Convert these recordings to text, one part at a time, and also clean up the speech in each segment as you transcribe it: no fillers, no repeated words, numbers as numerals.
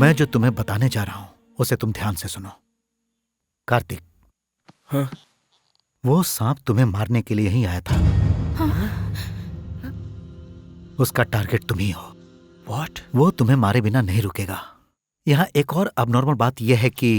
मैं जो तुम्हें बताने जा रहा हूं उसे तुम ध्यान से सुनो। कार्तिक, हाँ? वो सांप तुम्हें मारने के लिए ही आया था। उसका टारगेट तुम ही हो। What? वो तुम्हें मारे बिना नहीं रुकेगा। यहाँ एक और अबनॉर्मल बात यह है कि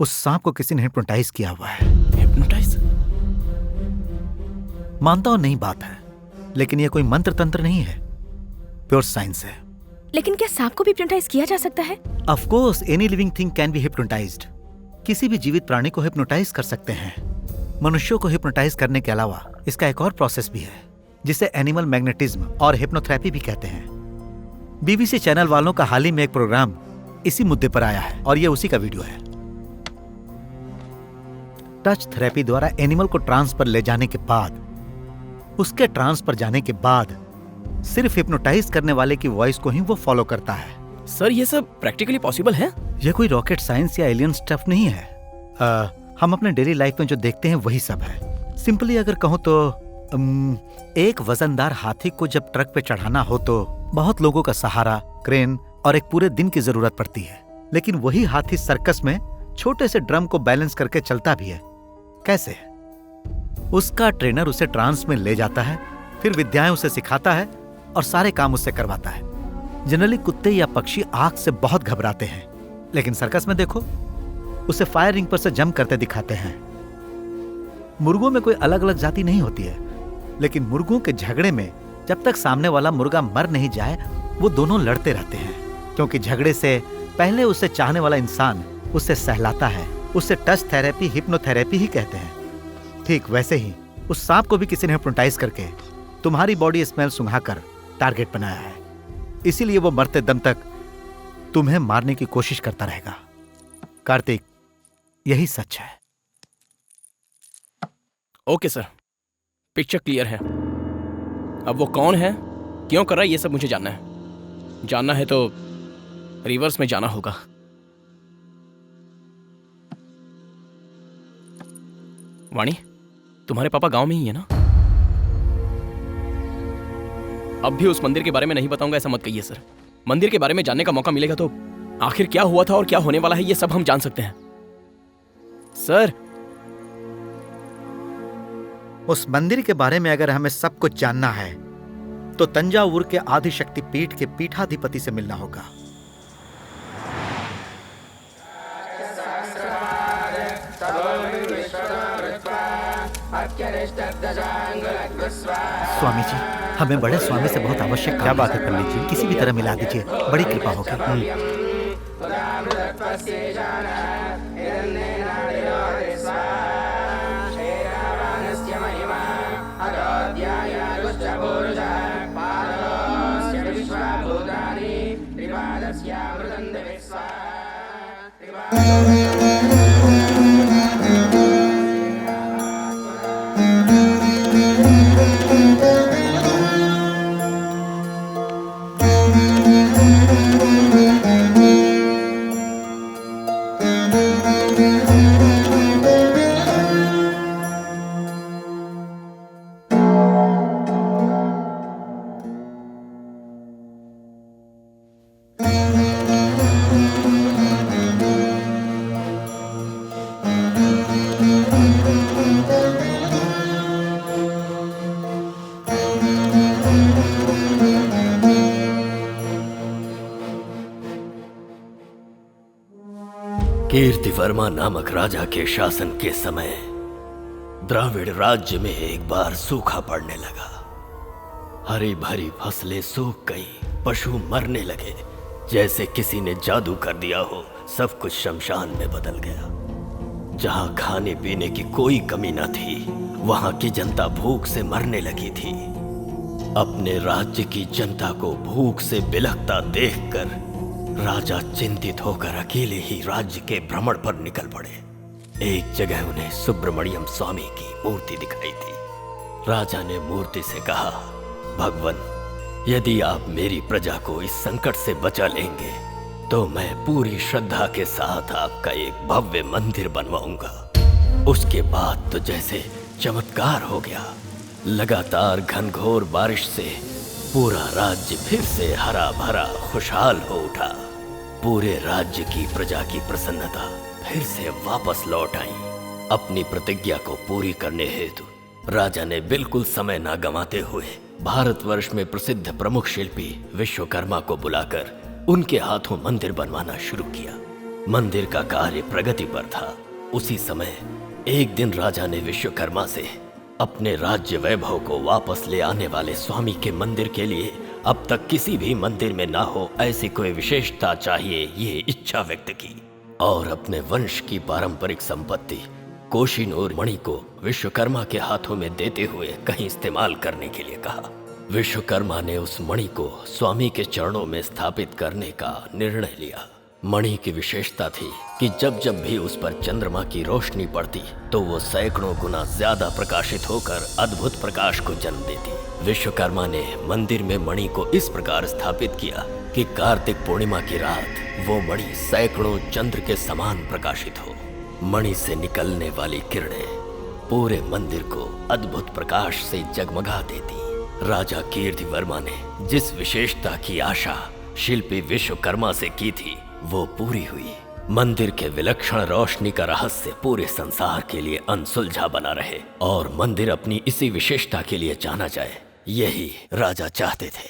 उस सांप को किसी ने हिप्नोटाइज किया हुआ है। हिप्नोटाइज? मानता हूं नहीं बात है, लेकिन यह कोई मंत्र तंत्र नहीं है, प्योर साइंस है। लेकिन क्या सांप को भी हिप्नोटाइज किया जा सकता है? Of course any living thing can be hypnotised. किसी भी जीवित प्राणी को हिप्नोटाइज कर सकते हैं। मनुष्यों को हिप्नोटाइज करने के अलावा इसका एक और प्रोसेस भी है, जिसे एनिमल मैग्नेटिज्म और हिप्नोथेरेपी भी कहते हैं। बीबीसी चैनल वालों का हाल ही में एक प्रोग्राम इसी मुद्दे पर आया है और ये उसी का वीडियो है। टच थेरेपी द्वारा एनिमल को ट्रांस पर ले जाने के बाद, उसके ट्रांस पर जाने के बाद सिर्फ हिप्नोटाइज करने वाले की वॉइस को ही वो फॉलो करता है। सर, ये सब प्रैक्टिकली पॉसिबल है? ये कोई रॉकेट साइंस या एलियन स्टफ नहीं है। हम अपने डेली लाइफ में जो देखते हैं वही सब है। सिंपली अगर कहूं तो एक वजनदार हाथी को जब ट्रक पे चढ़ाना हो तो बहुत लोगों का सहारा, क्रेन और एक पूरे दिन की जरूरत पड़ती है। लेकिन वही हाथी सर्कस में छोटे से ड्रम को बैलेंस करके चलता भी है। कैसे? उसका ट्रेनर उसे ट्रांस में ले जाता है, फिर विद्याएं उसे सिखाता है और सारे काम उससे करवाता है। जनरली कुत्ते या पक्षी आग से बहुत घबराते हैं, लेकिन सर्कस में देखो, उसे फायर रिंग पर से जंप करते दिखाते हैं। मुर्गों में कोई अलग अलग जाति नहीं होती है, लेकिन मुर्गों के झगड़े में जब तक सामने वाला मुर्गा मर नहीं जाए वो दोनों लड़ते रहते हैं, क्योंकि झगड़े से पहले उसे चाहने वाला इंसान उससे सहलाता है। उसे टच थेरेपी, हिप्नोथेरेपी ही कहते हैं। ठीक वैसे ही उस सांप को भी किसी ने हिप्नोटाइज करके तुम्हारी बॉडी स्मेल सुंघाकर टारगेट बनाया है। इसीलिए वो मरते दम तक तुम्हें मारने की कोशिश करता रहेगा। कार्तिक, यही सच है। ओके सर, पिक्चर क्लियर है। अब वो कौन है, क्यों कर रहा है, ये सब मुझे जानना है। जानना है तो रिवर्स में जाना होगा। वाणी, तुम्हारे पापा गांव में ही है ना? अब भी उस मंदिर के बारे में नहीं बताऊंगा ऐसा मत कहिए सर। मंदिर के बारे में जानने का मौका मिलेगा तो आखिर क्या हुआ था और क्या होने वाला है ये सब हम जान सकते हैं सर। उस मंदिर के बारे में अगर हमें सब कुछ जानना है तो तंजावुर के आदिशक्ति पीठ के पीठाधिपति से मिलना होगा। स्वामी जी, हमें बड़े स्वामी से बहुत आवश्यक क्या बात है पंडित जी, किसी भी तरह मिला दीजिए, बड़ी कृपा होगी। कीर्तिवर्मा नामक राजा के शासन के समय द्राविड़ राज्य में एक बार सूखा पड़ने लगा। हरी भरी फसलें सूख गई, पशु मरने लगे, जैसे किसी ने जादू कर दिया हो। सब कुछ शमशान में बदल गया। जहां खाने पीने की कोई कमी न थी, वहां की जनता भूख से मरने लगी थी। अपने राज्य की जनता को भूख से बिलखता देखकर राजा चिंतित होकर अकेले ही राज्य के भ्रमण पर निकल पड़े। एक जगह उन्हें सुब्रमण्यम स्वामी की मूर्ति दिखाई थी। राजा ने मूर्ति से कहा, भगवन, यदि आप मेरी प्रजा को इस संकट से बचा लेंगे तो मैं पूरी श्रद्धा के साथ आपका एक भव्य मंदिर बनवाऊंगा। उसके बाद तो जैसे चमत्कार हो गया। लगातार घनघोर बारिश से पूरा राज्य फिर से हरा भरा खुशहाल हो उठा। पूरे राज्य की प्रजा की प्रसन्नता फिर से वापस लौट आई। अपनी प्रतिज्ञा को पूरी करने हेतु राजा ने बिल्कुल समय न गंवाते हुए भारतवर्ष में प्रसिद्ध प्रमुख शिल्पी विश्वकर्मा को बुलाकर उनके हाथों मंदिर बनवाना शुरू किया। मंदिर का कार्य प्रगति पर था। उसी समय एक दिन राजा ने विश्वकर्मा से अपने राज्य वैभव को वापस ले आने वाले स्वामी के मंदिर के लिए अब तक किसी भी मंदिर में ना हो ऐसी कोई विशेषता चाहिए, ये इच्छा व्यक्त की और अपने वंश की पारंपरिक संपत्ति कोहिनूर मणि को विश्वकर्मा के हाथों में देते हुए कहीं इस्तेमाल करने के लिए कहा। विश्वकर्मा ने उस मणि को स्वामी के चरणों में स्थापित करने का निर्णय लिया। मणि की विशेषता थी कि जब जब भी उस पर चंद्रमा की रोशनी पड़ती तो वो सैकड़ों गुना ज्यादा प्रकाशित होकर अद्भुत प्रकाश को जन्म देती। विश्वकर्मा ने मंदिर में मणि को इस प्रकार स्थापित किया कि कार्तिक पूर्णिमा की रात वो मणि सैकड़ों चंद्र के समान प्रकाशित हो। मणि से निकलने वाली किरणें पूरे मंदिर को अद्भुत प्रकाश से जगमगा देती। राजा कीर्तिवर्मा ने जिस विशेषता की आशा शिल्पी विश्वकर्मा से की थी वो पूरी हुई। मंदिर के विलक्षण रोशनी का रहस्य पूरे संसार के लिए अनसुलझा बना रहे और मंदिर अपनी इसी विशेषता के लिए जाना जाए, यही राजा चाहते थे।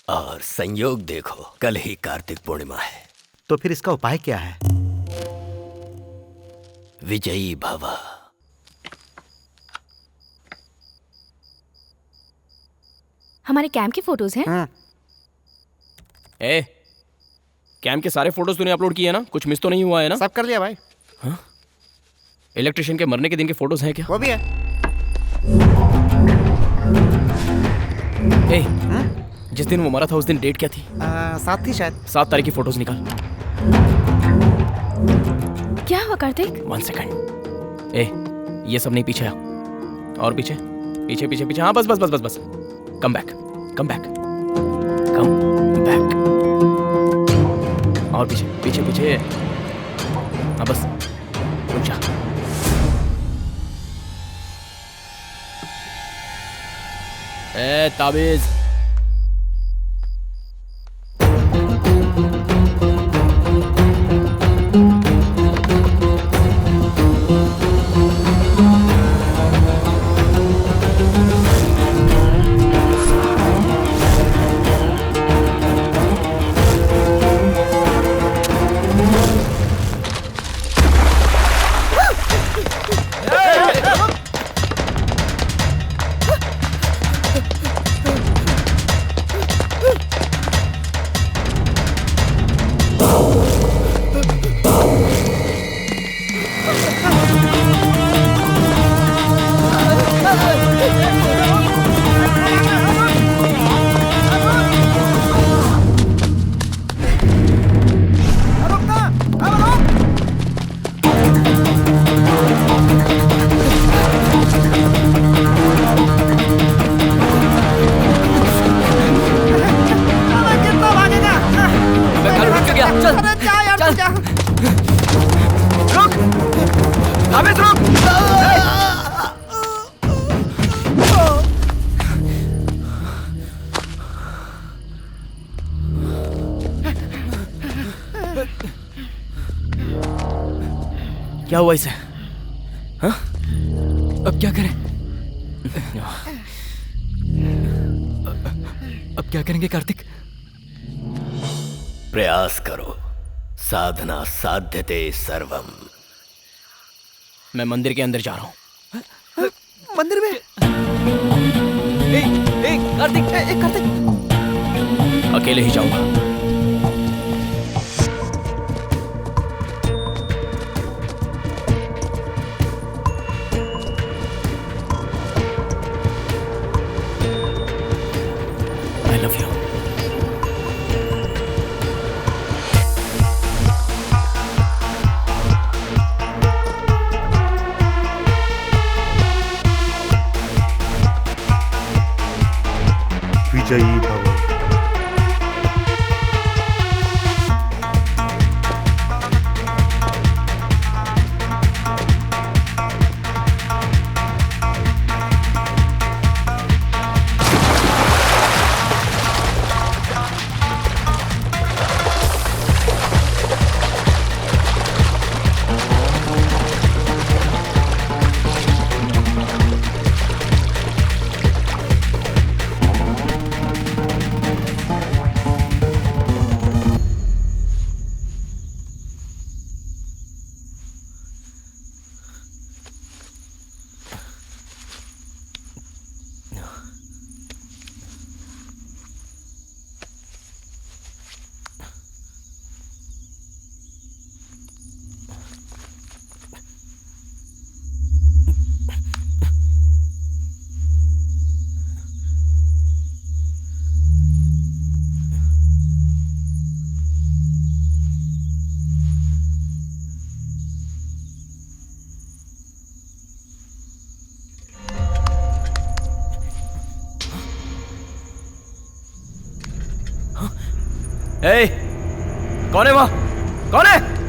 और संयोग देखो, कल ही कार्तिक पूर्णिमा है। तो फिर इसका उपाय क्या है? विजयी भव। हमारे कैंप की फोटोज हैं। ए, कैंप के सारे फोटोज तूने अपलोड किए ना? कुछ मिस तो नहीं हुआ है ना? सब कर लिया भाई। हाँ? इलेक्ट्रिशियन के मरने के दिन के फोटोज हैं क्या? वो भी है। ए, जिस दिन वो मरा था उस दिन डेट क्या थी? 7 थी शायद। 7 तारीख की फोटोज निकाल। क्या हुआ कार्तिक? 1 सेकंड। ए, ये सब नहीं, पीछे आ। और पीछे पीछे पीछे पीछे। हाँ, बस बस बस बस बस। Come back, come back, come back. और पीछे पीछे पीछे। हाँ बस, रुक जा। ए, ताबीज। क्या हुआ इसे? हाँ? अब क्या करें? अब क्या करेंगे कार्तिक? प्रयास करो, साधना साध्यते सर्वम। मैं मंदिर के अंदर जा रहा हूँ। मंदिर में? कार्तिक, कार्तिक। अकेले ही जाऊंगा। विजयी भव। ए, कौन है वहां? कौन है?